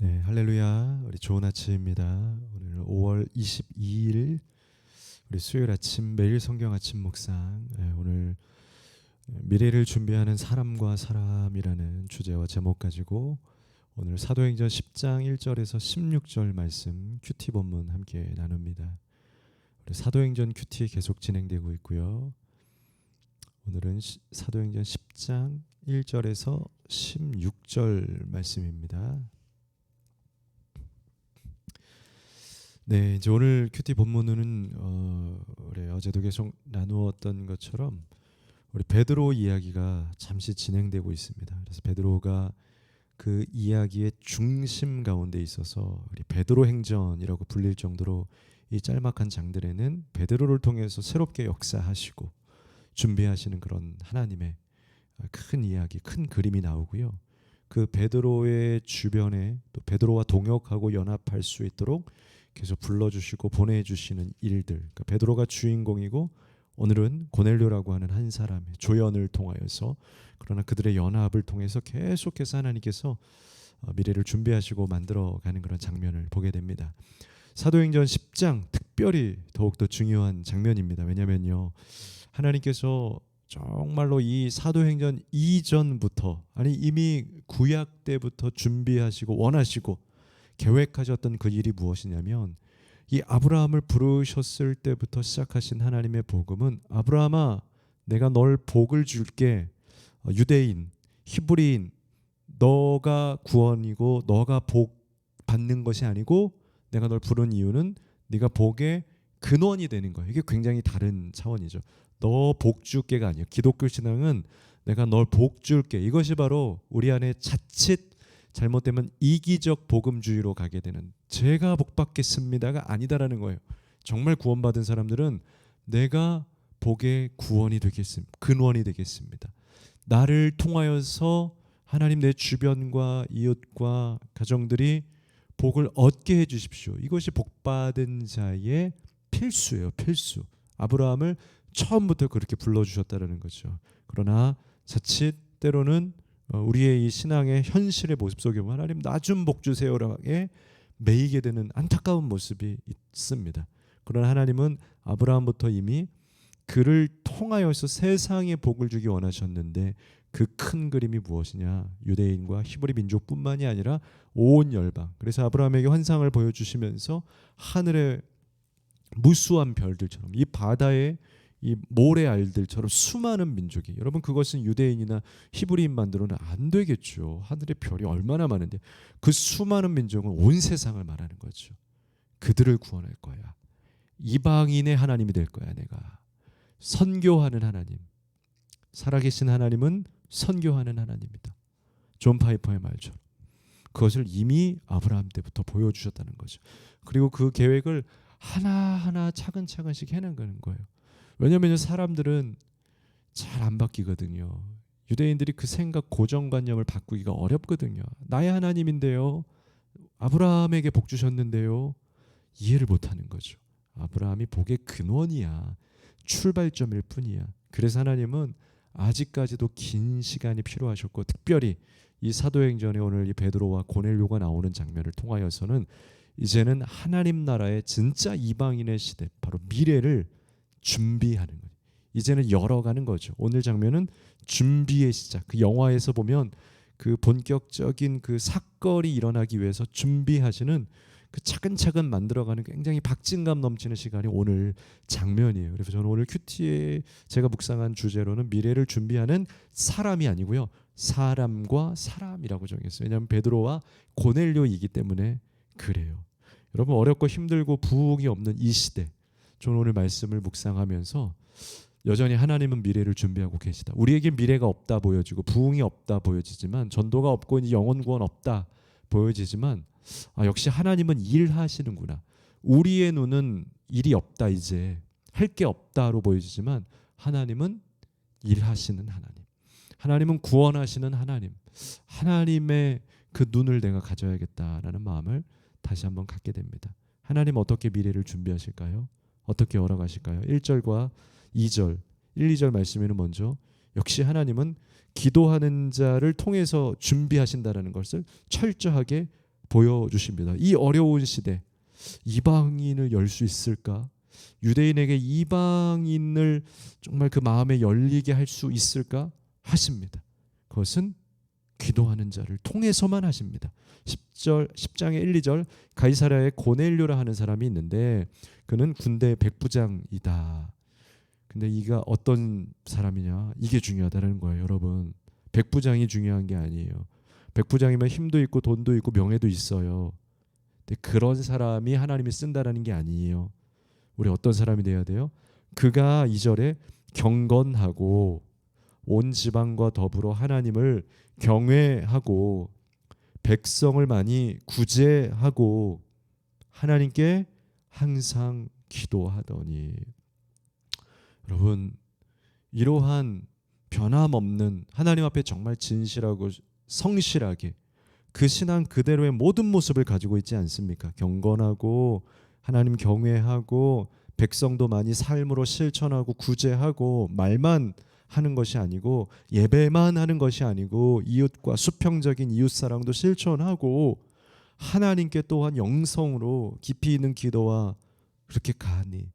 네, 할렐루야. 우리 좋은 아침입니다. 오늘 5월 22일 우리 수요일 아침 매일 성경 아침 묵상. 오늘 미래를 준비하는 사람과 사람이라는 주제와 제목 가지고 오늘 사도행전 10장 1절에서 16절 말씀 큐티 본문 함께 나눕니다. 우리 사도행전 큐티 계속 진행되고 있고요. 오늘은 사도행전 10장 1절에서 16절 말씀입니다. 네, 이제 오늘 큐티 본문은 우리 어제도 계속 나누었던 것처럼 우리 베드로 이야기가 잠시 진행되고 있습니다. 그래서 베드로가 그 이야기의 중심 가운데 있어서 우리 베드로 행전이라고 불릴 정도로 이 짤막한 장들에는 베드로를 통해서 새롭게 역사하시고 준비하시는 그런 하나님의 큰 이야기, 큰 그림이 나오고요. 그 베드로의 주변에 또 베드로와 동역하고 연합할 수 있도록 계속 불러주시고 보내주시는 일들. 그러니까 베드로가 주인공이고 오늘은 고넬료라고 하는 한 사람의 조연을 통하여서 그러나 그들의 연합을 통해서 계속해서 하나님께서 미래를 준비하시고 만들어가는 그런 장면을 보게 됩니다. 사도행전 10장 특별히 더욱더 중요한 장면입니다. 왜냐하면요, 하나님께서 정말로 이 사도행전 이전부터 아니 이미 구약 때부터 준비하시고 원하시고 계획하셨던 그 일이 무엇이냐면 이 아브라함을 부르셨을 때부터 시작하신 하나님의 복음은 아브라함아 내가 널 복을 줄게. 유대인, 히브리인 너가 구원이고 너가 복 받는 것이 아니고 내가 널 부른 이유는 네가 복의 근원이 되는 거예요. 이게 굉장히 다른 차원이죠. 너 복 줄게가 아니에요. 기독교 신앙은 내가 널 복 줄게. 이것이 바로 우리 안에 자칫 잘못되면 이기적 복음주의로 가게 되는 제가 복 받겠습니다가 아니다라는 거예요. 정말 구원받은 사람들은 내가 복의 구원이 되겠습니다. 근원이 되겠습니다. 나를 통하여서 하나님 내 주변과 이웃과 가정들이 복을 얻게 해주십시오. 이것이 복받은 자의 필수예요. 필수. 아브라함을 처음부터 그렇게 불러주셨다는 거죠. 그러나 자칫 때로는 우리의 이 신앙의 현실의 모습 속에 보면 하나님 나 좀 복 주세요라게 매이게 되는 안타까운 모습이 있습니다. 그러나 하나님은 아브라함부터 이미 그를 통하여서 세상에 복을 주기 원하셨는데 그 큰 그림이 무엇이냐? 유대인과 히브리 민족뿐만이 아니라 온 열방. 그래서 아브라함에게 환상을 보여주시면서 하늘의 무수한 별들처럼 이 바다의 이 모래알들처럼 수많은 민족이, 여러분 그것은 유대인이나 히브리인만으로는 안 되겠죠. 하늘의 별이 얼마나 많은데 그 수많은 민족은 온 세상을 말하는 거죠. 그들을 구원할 거야. 이방인의 하나님이 될 거야. 내가 선교하는 하나님. 살아계신 하나님은 선교하는 하나님이다. 존 파이퍼의 말처럼 그것을 이미 아브라함 때부터 보여주셨다는 거죠. 그리고 그 계획을 하나하나 차근차근씩 해나가는 거예요. 왜냐하면 사람들은 잘 안 바뀌거든요. 유대인들이 그 생각 고정관념을 바꾸기가 어렵거든요. 나의 하나님인데요, 아브라함에게 복 주셨는데요, 이해를 못하는 거죠. 아브라함이 복의 근원이야. 출발점일 뿐이야. 그래서 하나님은 아직까지도 긴 시간이 필요하셨고, 특별히 이 사도행전에 오늘 이 베드로와 고넬료가 나오는 장면을 통하여서는 이제는 하나님 나라의 진짜 이방인의 시대, 바로 미래를 준비하는 거예요. 이제는 열어가는 거죠. 오늘 장면은 준비의 시작. 그 영화에서 보면 그 본격적인 그 사건이 일어나기 위해서 준비하시는 그 차근차근 만들어가는 굉장히 박진감 넘치는 시간이 오늘 장면이에요. 그래서 저는 오늘 큐티에 제가 묵상한 주제로는 미래를 준비하는 사람이 아니고요, 사람과 사람이라고 정했어요. 왜냐하면 베드로와 고넬료이기 때문에 그래요. 여러분 어렵고 힘들고 부흥이 없는 이 시대, 저는 오늘 말씀을 묵상하면서 여전히 하나님은 미래를 준비하고 계시다. 우리에게 미래가 없다 보여지고 부흥이 없다 보여지지만, 전도가 없고 이제 영혼 구원 없다 보여지지만, 역시 하나님은 일하시는구나. 우리의 눈은 일이 없다, 이제 할 게 없다로 보여지지만 하나님은 일하시는 하나님. 하나님은 구원하시는 하나님. 하나님의 그 눈을 내가 가져야겠다라는 마음을 다시 한번 갖게 됩니다. 하나님 어떻게 미래를 준비하실까요? 어떻게 열어가실까요? 1절과 2절, 1, 2절 말씀에는 먼저 역시 하나님은 기도하는 자를 통해서 준비하신다는 것을 철저하게 보여주십니다. 이 어려운 시대 이방인을 열 수 있을까? 유대인에게 이방인을 정말 그 마음에 열리게 할 수 있을까? 하십니다. 그것은 기도하는 자를 통해서만 하십니다. 10장의 1, 2절 가이사랴에 고넬료라 하는 사람이 있는데 그는 군대 백부장이다. 근데 이가 어떤 사람이냐? 이게 중요하다는 거예요, 여러분. 백부장이 중요한 게 아니에요. 백부장이면 힘도 있고 돈도 있고 명예도 있어요. 근데 그런 사람이 하나님이 쓴다라는 게 아니에요. 우리 어떤 사람이 돼야 돼요? 그가 2절에 경건하고 온 지방과 더불어 하나님을 경외하고 백성을 많이 구제하고 하나님께 항상 기도하더니. 여러분, 이러한 변함없는 하나님 앞에 정말 진실하고 성실하게 그 신앙 그대로의 모든 모습을 가지고 있지 않습니까? 경건하고 하나님 경외하고 백성도 많이 삶으로 실천하고 구제하고 말만 하는 것이 아니고 예배만 하는 것이 아니고 이웃과 수평적인 이웃사랑도 실천하고 하나님께 또한 영성으로 깊이 있는 기도와 그렇게 가니,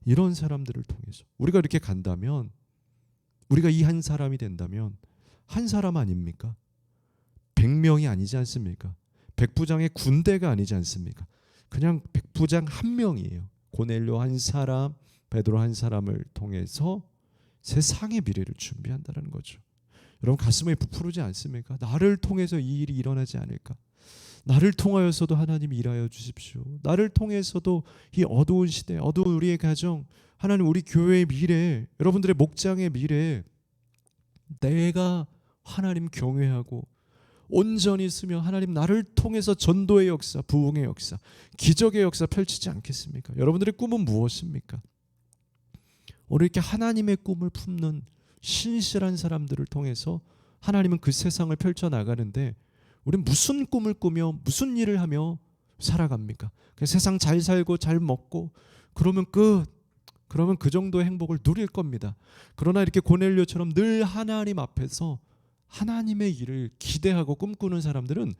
이런 사람들을 통해서 우리가 이렇게 간다면, 우리가 이 한 사람이 된다면 한 사람 아닙니까? 100명이 아니지 않습니까? 백부장의 군대가 아니지 않습니까? 그냥 백부장 한 명이에요. 고넬료 한 사람, 베드로 한 사람을 통해서 세상의 미래를 준비한다는 거죠. 여러분, 가슴에 부푸르지 않습니까? 나를 통해서 이 일이 일어나지 않을까? 나를 통하여서도 하나님 일하여 주십시오. 나를 통해서도 이 어두운 시대, 어두운 우리의 가정, 하나님 우리 교회의 미래, 여러분들의 목장의 미래, 내가 하나님 경외하고 온전히 쓰며 하나님 나를 통해서 전도의 역사, 부흥의 역사, 기적의 역사 펼치지 않겠습니까? 여러분들의 꿈은 무엇입니까? 오늘 이렇게 하나님의 꿈을 품는 신실한 사람들을 통해서 하나님은 그 세상을 펼쳐나가는데, 우리는 무슨 꿈을 꾸며 무슨 일을 하며 살아갑니까? 그냥 세상 잘 살고 잘 먹고 그러면 끝. 그러면 그 정도의 행복을 누릴 겁니다. 그러나 이렇게 고넬료처럼 늘 하나님 앞에서 하나님의 일을 기대하고 꿈꾸는 사람들은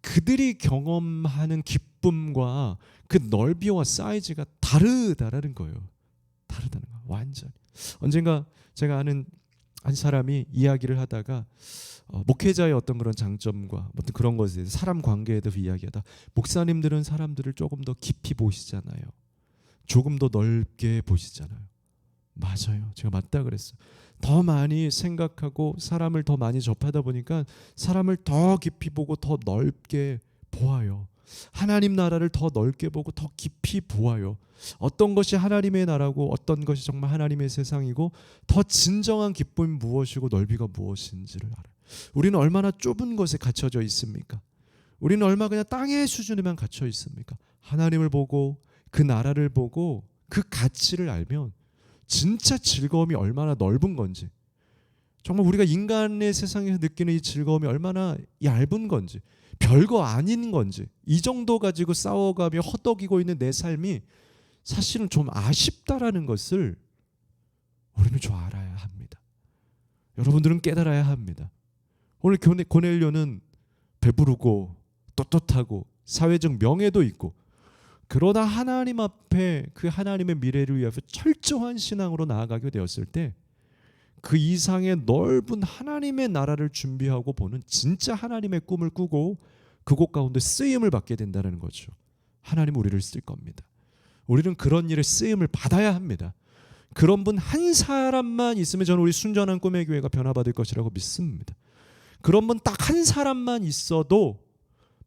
그들이 경험하는 기쁨과 그 넓이와 사이즈가 다르다라는 거예요. 다르다는 거예요. 완전히. 언젠가 제가 아는 한 사람이 이야기를 하다가 목회자의 어떤 그런 장점과 어떤 그런 것에 대해서, 사람 관계에 대해서 이야기하다, 목사님들은 사람들을 조금 더 깊이 보시잖아요. 조금 더 넓게 보시잖아요. 맞아요. 제가 맞다 그랬어요. 더 많이 생각하고 사람을 더 많이 접하다 보니까 사람을 더 깊이 보고 더 넓게 보아요. 하나님 나라를 더 넓게 보고 더 깊이 보아요. 어떤 것이 하나님의 나라고 어떤 것이 정말 하나님의 세상이고 더 진정한 기쁨이 무엇이고 넓이가 무엇인지를 알아요. 우리는 얼마나 좁은 곳에 갇혀져 있습니까? 우리는 얼마나 그냥 땅의 수준에만 갇혀 있습니까? 하나님을 보고 그 나라를 보고 그 가치를 알면 진짜 즐거움이 얼마나 넓은 건지, 정말 우리가 인간의 세상에서 느끼는 이 즐거움이 얼마나 얇은 건지, 별거 아닌 건지, 이 정도 가지고 싸워가며 허덕이고 있는 내 삶이 사실은 좀 아쉽다라는 것을 우리는 좀 알아야 합니다. 여러분들은 깨달아야 합니다. 오늘 고넬료는 배부르고 떳떳하고 사회적 명예도 있고, 그러나 하나님 앞에 그 하나님의 미래를 위해서 철저한 신앙으로 나아가게 되었을 때 그 이상의 넓은 하나님의 나라를 준비하고 보는 진짜 하나님의 꿈을 꾸고 그곳 가운데 쓰임을 받게 된다는 거죠. 하나님은 우리를 쓸 겁니다. 우리는 그런 일에 쓰임을 받아야 합니다. 그런 분 한 사람만 있으면 저는 우리 순전한 꿈의 교회가 변화받을 것이라고 믿습니다. 그런 분 딱 한 사람만 있어도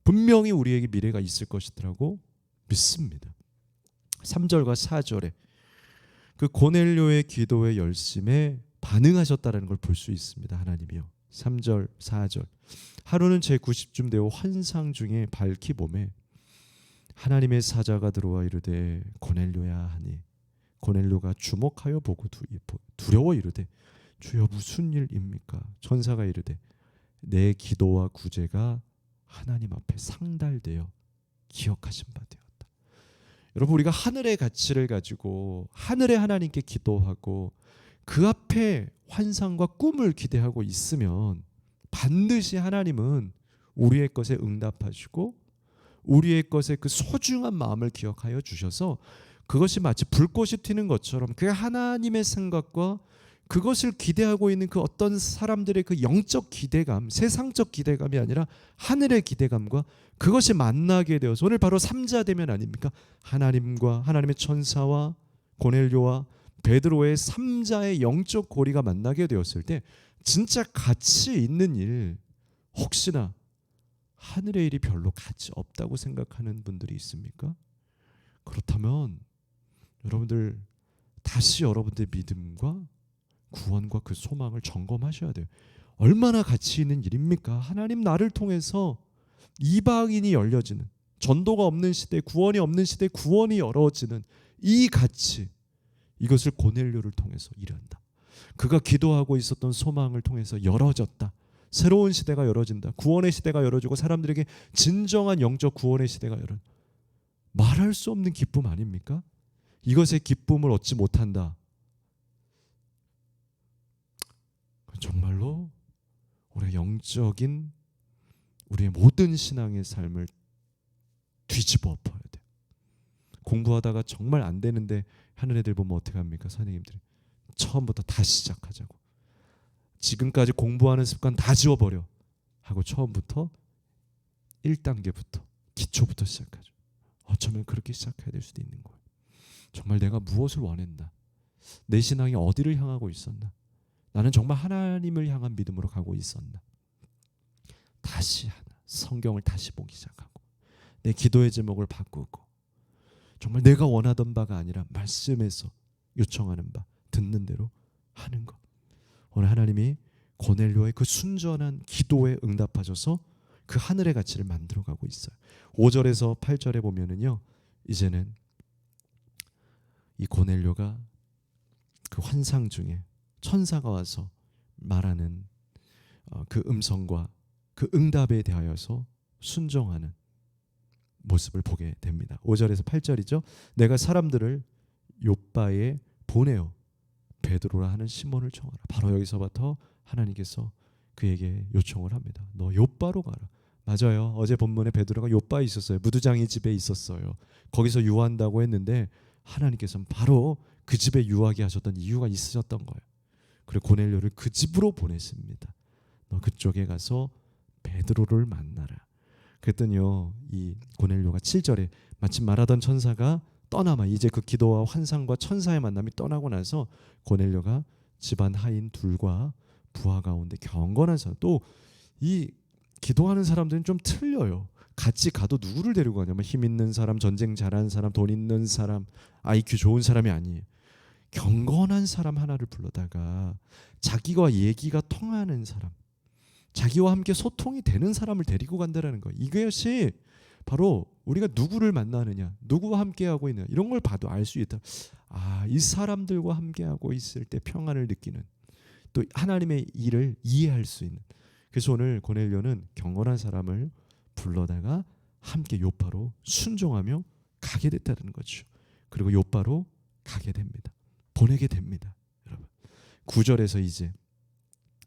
분명히 우리에게 미래가 있을 것이라고 믿습니다. 3절과 4절에 그 고넬료의 기도의 열심에 반응하셨다는 걸 볼 수 있습니다. 하나님이요. 3절 4절 하루는 제90쯤 되어 환상 중에 밝히 봄에 하나님의 사자가 들어와 이르되 고넬료야 하니, 고넬료가 주목하여 보고 두려워 이르되 주여 무슨 일입니까? 천사가 이르되 내 기도와 구제가 하나님 앞에 상달되어 기억하신 바 되었다. 여러분, 우리가 하늘의 가치를 가지고 하늘의 하나님께 기도하고 그 앞에 환상과 꿈을 기대하고 있으면 반드시 하나님은 우리의 것에 응답하시고 우리의 것에 그 소중한 마음을 기억하여 주셔서 그것이 마치 불꽃이 튀는 것처럼 그 하나님의 생각과 그것을 기대하고 있는 그 어떤 사람들의 그 영적 기대감, 세상적 기대감이 아니라 하늘의 기대감과 그것이 만나게 되어서 오늘 바로 삼자대면 아닙니까? 하나님과 하나님의 천사와 고넬료와 베드로의 삼자의 영적 고리가 만나게 되었을 때 진짜 가치 있는 일, 혹시나 하늘의 일이 별로 가치 없다고 생각하는 분들이 있습니까? 그렇다면 여러분들 다시 여러분들의 믿음과 구원과 그 소망을 점검하셔야 돼요. 얼마나 가치 있는 일입니까? 하나님 나를 통해서 이방인이 열려지는, 전도가 없는 시대, 구원이 없는 시대 구원이 열어지는 이 가치, 이것을 고넬료를 통해서 이룬다. 그가 기도하고 있었던 소망을 통해서 열어졌다. 새로운 시대가 열어진다. 구원의 시대가 열어지고 사람들에게 진정한 영적 구원의 시대가 열어. 말할 수 없는 기쁨 아닙니까? 이것의 기쁨을 얻지 못한다. 정말로 우리의 영적인 우리의 모든 신앙의 삶을 뒤집어 엎어야 돼요. 공부하다가 정말 안 되는데 하는 애들 보면 어떻게 합니까? 선생님들이 처음부터 다시 시작하자고. 지금까지 공부하는 습관 다 지워버려 하고 처음부터 1단계부터 기초부터 시작하죠. 어쩌면 그렇게 시작해야 될 수도 있는 거예요. 정말 내가 무엇을 원했나? 내 신앙이 어디를 향하고 있었나? 나는 정말 하나님을 향한 믿음으로 가고 있었나? 다시 하나 성경을 다시 보기 시작하고 내 기도의 제목을 바꾸고 정말 내가 원하던 바가 아니라 말씀에서 요청하는 바 듣는 대로 하는 것. 오늘 하나님이 고넬료의 그 순전한 기도에 응답하셔서 그 하늘의 가치를 만들어가고 있어요. 5절에서 8절에 보면은요, 이제는 이 고넬료가 그 환상 중에 천사가 와서 말하는 그 음성과 그 응답에 대하여서 순종하는 모습을 보게 됩니다. 5절에서 8절이죠. 내가 사람들을 욥바에 보내어 베드로라 하는 시몬을 청하라. 바로 여기서부터 하나님께서 그에게 요청을 합니다. 너 욥바로 가라. 맞아요. 어제 본문에 베드로가 욥바에 있었어요. 무두장이 집에 있었어요. 거기서 유한다고 했는데 하나님께서는 바로 그 집에 유하게 하셨던 이유가 있으셨던 거예요. 그리고 고넬료를 그 집으로 보냈습니다. 너 그쪽에 가서 베드로를 만나라. 그랬더니요, 이 고넬료가 7절에 마침 말하던 천사가 떠나마 이제 그 기도와 환상과 천사의 만남이 떠나고 나서 고넬료가 집안 하인 둘과 부하 가운데 경건한 사람, 또 이 기도하는 사람들은 좀 틀려요. 같이 가도 누구를 데리고 가냐면 힘 있는 사람, 전쟁 잘하는 사람, 돈 있는 사람, IQ 좋은 사람이 아니에요. 경건한 사람 하나를 불러다가 자기와 얘기가 통하는 사람, 자기와 함께 소통이 되는 사람을 데리고 간다는 거예요. 이것이 바로 우리가 누구를 만나느냐, 누구와 함께하고 있느냐 이런 걸 봐도 알 수 있다. 아, 이 사람들과 함께하고 있을 때 평안을 느끼는, 또 하나님의 일을 이해할 수 있는. 그래서 오늘 고넬료는 경건한 사람을 불러다가 함께 요파로 순종하며 가게 됐다는 거죠. 그리고 요파로 가게 됩니다. 보내게 됩니다. 여러분 9절에서 이제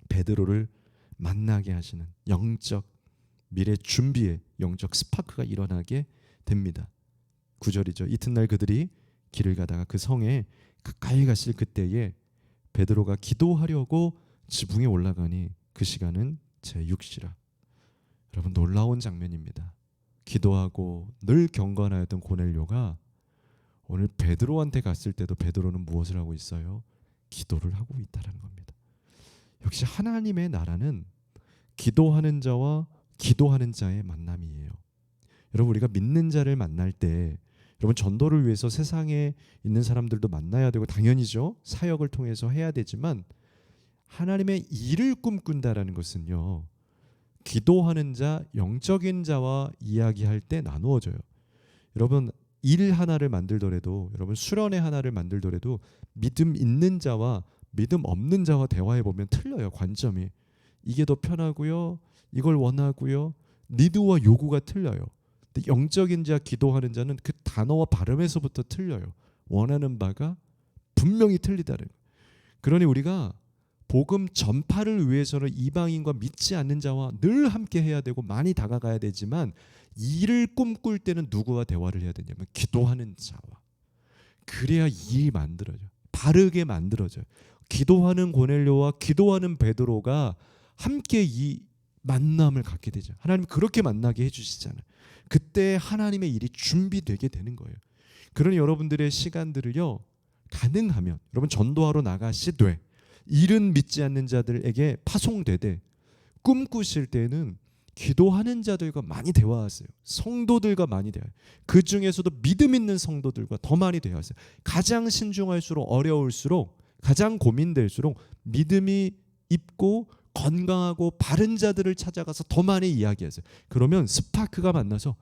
베드로를 만나게 하시는 영적 미래 준비의 영적 스파크가 일어나게 됩니다. 9절이죠. 이튿날 그들이 길을 가다가 그 성에 가까이 갔을 그때에 베드로가 기도하려고 지붕에 올라가니 그 시간은 제6시라. 여러분 놀라운 장면입니다. 기도하고 늘 경건하였던 고넬료가 오늘 베드로한테 갔을 때도 베드로는 무엇을 하고 있어요? 기도를 하고 있다는 겁니다. 역시 하나님의 나라는 기도하는 자와 기도하는 자의 만남이에요. 여러분 우리가 믿는 자를 만날 때 여러분 전도를 위해서 세상에 있는 사람들도 만나야 되고 당연히죠. 사역을 통해서 해야 되지만 하나님의 일을 꿈꾼다라는 것은요. 기도하는 자, 영적인 자와 이야기할 때 나누어져요. 여러분 일 하나를 만들더라도 여러분 수련회 하나를 만들더라도 믿음 있는 자와 믿음 없는 자와 대화해 보면 틀려요. 관점이. 이게 더 편하고요. 이걸 원하고요. 니드와 요구가 틀려요. 근데 영적인 자, 기도하는 자는 그 단어와 발음에서부터 틀려요. 원하는 바가 분명히 틀리다는 거예요. 그러니 우리가 복음 전파를 위해서는 이방인과 믿지 않는 자와 늘 함께 해야 되고 많이 다가가야 되지만 일을 꿈꿀 때는 누구와 대화를 해야 되냐면 기도하는 자와. 그래야 일이 만들어져요. 바르게 만들어져요. 기도하는 고넬료와 기도하는 베드로가 함께 이 만남을 갖게 되죠. 하나님 그렇게 만나게 해주시잖아요. 그때 하나님의 일이 준비되게 되는 거예요. 그러니 여러분들의 시간들을요, 가능하면 여러분 전도하러 나가시되 일은 믿지 않는 자들에게 파송되되 꿈꾸실 때는 기도하는 자들과 많이 대화하세요. 성도들과 많이 대화해요. 그 중에서도 믿음 있는 성도들과 더 많이 대화하세요. 가장 신중할수록 어려울수록, 가장 고민될수록 믿음이 있고 건강하고 바른 자들을 찾아가서 더 많이 이야기하세요. 그러면 스파크가 만나서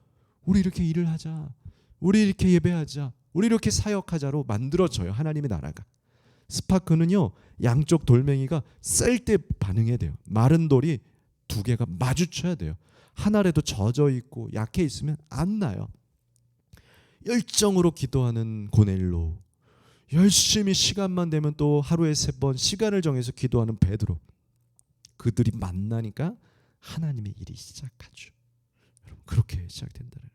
우리 이렇게 일을 하자, 우리 이렇게 예배하자, 우리 이렇게 사역하자로 만들어져요. 하나님의 나라가. 스파크는요, 양쪽 돌멩이가 셀 때 반응해야 돼요. 마른 돌이 두 개가 마주쳐야 돼요. 하나라도 젖어 있고 약해 있으면 안 나요. 열정으로 기도하는 고넬료, 열심히 시간만 되면 또 하루에 3번 시간을 정해서 기도하는 베드로, 그들이 만나니까 하나님의 일이 시작하죠. 여러분 그렇게 시작된다는.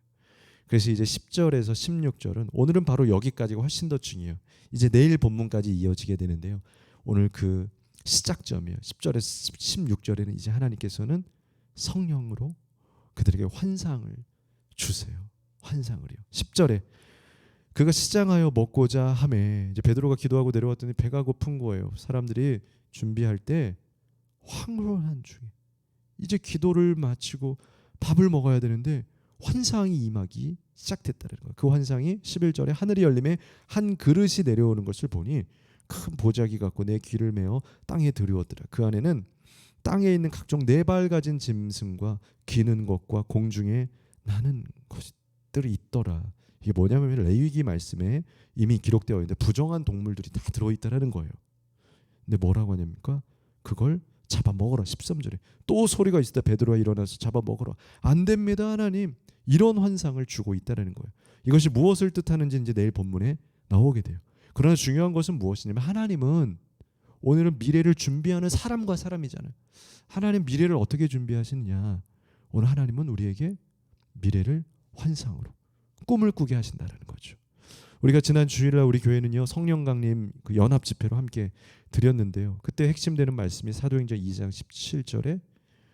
그래서 이제 10절에서 16절은 오늘은 바로 여기까지가 훨씬 더 중요해요. 이제 내일 본문까지 이어지게 되는데요. 오늘 그 시작점이에요. 10절에서 16절에는 이제 하나님께서는 성령으로 그들에게 환상을 주세요. 환상을요. 10절에 그가 시장하여 먹고자 하매, 이제 베드로가 기도하고 내려왔더니 배가 고픈 거예요. 사람들이 준비할 때 황홀한 중에 이제 기도를 마치고 밥을 먹어야 되는데 환상이 임하기 시작됐다는 거예요. 그 환상이 11절에 하늘이 열림에 한 그릇이 내려오는 것을 보니 큰 보자기 같고 내 귀를 메어 땅에 들이었더라. 그 안에는 땅에 있는 각종 4발 가진 짐승과 기는 것과 공중에 나는 것들이 있더라. 이게 뭐냐면 레위기 말씀에 이미 기록되어 있는데 부정한 동물들이 다 들어있다라는 거예요. 근데 뭐라고 하냐니까 그걸 잡아먹어라. 13절에 또 소리가 있을 때 베드로가 일어나서 잡아먹어라. 안 됩니다 하나님. 이런 환상을 주고 있다는 거예요. 이것이 무엇을 뜻하는지 이제 내일 본문에 나오게 돼요. 그러나 중요한 것은 무엇이냐면 하나님은 오늘은 미래를 준비하는 사람과 사람이잖아요. 하나님 미래를 어떻게 준비하시느냐. 오늘 하나님은 우리에게 미래를 환상으로 꿈을 꾸게 하신다는 거죠. 우리가 지난 주일날 우리 교회는요 성령 강림 그 연합 집회로 함께 드렸는데요. 그때 핵심되는 말씀이 사도행전 2장 17절에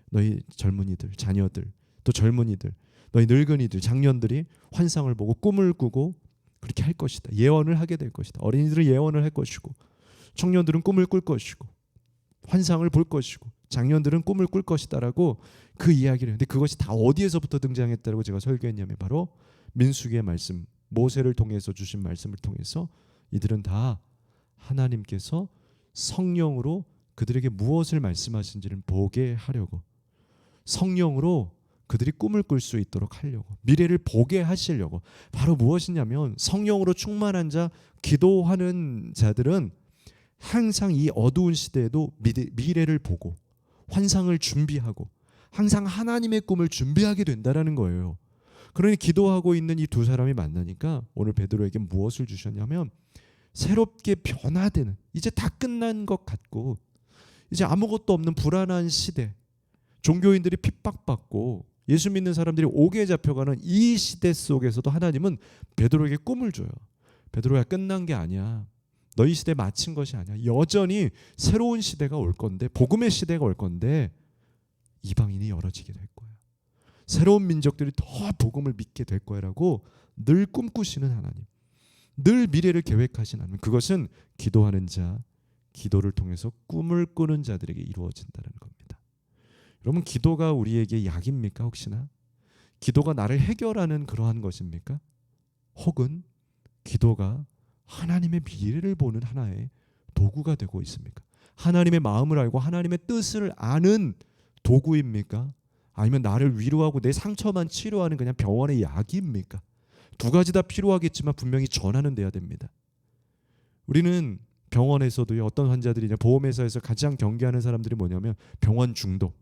너희 젊은이들, 자녀들, 또 젊은이들, 너희 늙은이들, 장년들이 환상을 보고 꿈을 꾸고 그렇게 할 것이다. 예언을 하게 될 것이다. 어린이들은 예언을 할 것이고 청년들은 꿈을 꿀 것이고 환상을 볼 것이고 장년들은 꿈을 꿀 것이다라고 그 이야기를 했는데 그것이 다 어디에서부터 등장했다고 제가 설교했냐면 바로 민수기의 말씀, 모세를 통해서 주신 말씀을 통해서 이들은 다 하나님께서 성령으로 그들에게 무엇을 말씀하신지를 보게 하려고, 성령으로 그들이 꿈을 꿀 수 있도록 하려고, 미래를 보게 하시려고. 바로 무엇이냐면 성령으로 충만한 자, 기도하는 자들은 항상 이 어두운 시대에도 미래를 보고 환상을 준비하고 항상 하나님의 꿈을 준비하게 된다라는 거예요. 그러니 기도하고 있는 이 두 사람이 만나니까 오늘 베드로에게 무엇을 주셨냐면 새롭게 변화되는, 이제 다 끝난 것 같고 이제 아무것도 없는 불안한 시대, 종교인들이 핍박받고 예수 믿는 사람들이 옥에 잡혀가는 이 시대 속에서도 하나님은 베드로에게 꿈을 줘요. 베드로야, 끝난 게 아니야. 너희 시대 마친 것이 아니야. 여전히 새로운 시대가 올 건데, 복음의 시대가 올 건데 이방인이 열어지게 될 거야. 새로운 민족들이 더 복음을 믿게 될 거라고 늘 꿈꾸시는 하나님, 늘 미래를 계획하신 하나님, 그것은 기도하는 자, 기도를 통해서 꿈을 꾸는 자들에게 이루어진다는 겁니다. 여러분, 기도가 우리에게 약입니까? 혹시나 기도가 나를 해결하는 그러한 것입니까? 혹은 기도가 하나님의 미래를 보는 하나의 도구가 되고 있습니까? 하나님의 마음을 알고 하나님의 뜻을 아는 도구입니까? 아니면 나를 위로하고 내 상처만 치료하는 그냥 병원의 약입니까? 두 가지 다 필요하겠지만 분명히 전환은 돼야 됩니다. 우리는 병원에서도요, 어떤 환자들이냐, 보험회사에서 가장 경계하는 사람들이 뭐냐면 병원 중독.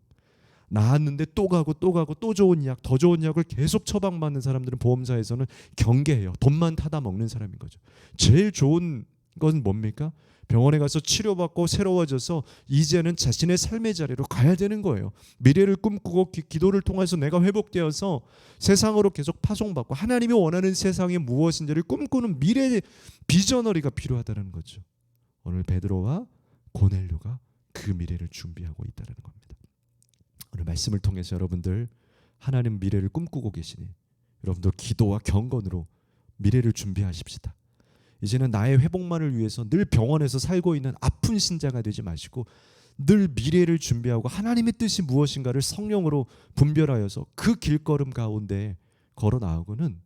나았는데 또 가고 또 가고 또 좋은 약, 더 좋은 약을 계속 처방받는 사람들은 보험사에서는 경계해요. 돈만 타다 먹는 사람인 거죠. 제일 좋은 그건 뭡니까? 병원에 가서 치료받고 새로워져서 이제는 자신의 삶의 자리로 가야 되는 거예요. 미래를 꿈꾸고 기도를 통해서 내가 회복되어서 세상으로 계속 파송받고 하나님이 원하는 세상이 무엇인지를 꿈꾸는 미래의 비저너리가 필요하다는 거죠. 오늘 베드로와 고넬료가 그 미래를 준비하고 있다는 겁니다. 오늘 말씀을 통해서 여러분들 하나님 미래를 꿈꾸고 계시니 여러분들 기도와 경건으로 미래를 준비하십시다. 이제는 나의 회복만을 위해서 늘 병원에서 살고 있는 아픈 신자가 되지 마시고 늘 미래를 준비하고 하나님의 뜻이 무엇인가를 성령으로 분별하여서 그 길걸음 가운데 걸어 나가고는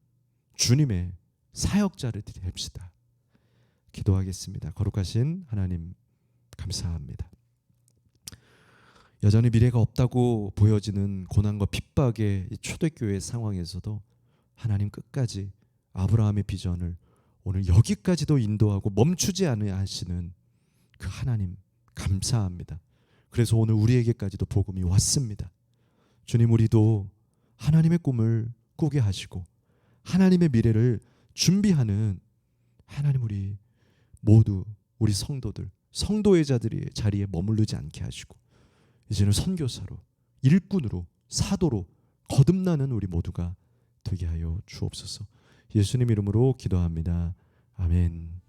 주님의 사역자를 됩시다. 기도하겠습니다. 거룩하신 하나님 감사합니다. 여전히 미래가 없다고 보여지는 고난과 핍박의 초대교회 상황에서도 하나님 끝까지 아브라함의 비전을 오늘 여기까지도 인도하고 멈추지 않으시는 그 하나님 감사합니다. 그래서 오늘 우리에게까지도 복음이 왔습니다. 주님, 우리도 하나님의 꿈을 꾸게 하시고 하나님의 미래를 준비하는 하나님, 우리 모두 우리 성도들, 성도의 자들이 자리에 머무르지 않게 하시고 이제는 선교사로, 일꾼으로, 사도로 거듭나는 우리 모두가 되게 하여 주옵소서. 예수님 이름으로 기도합니다. 아멘.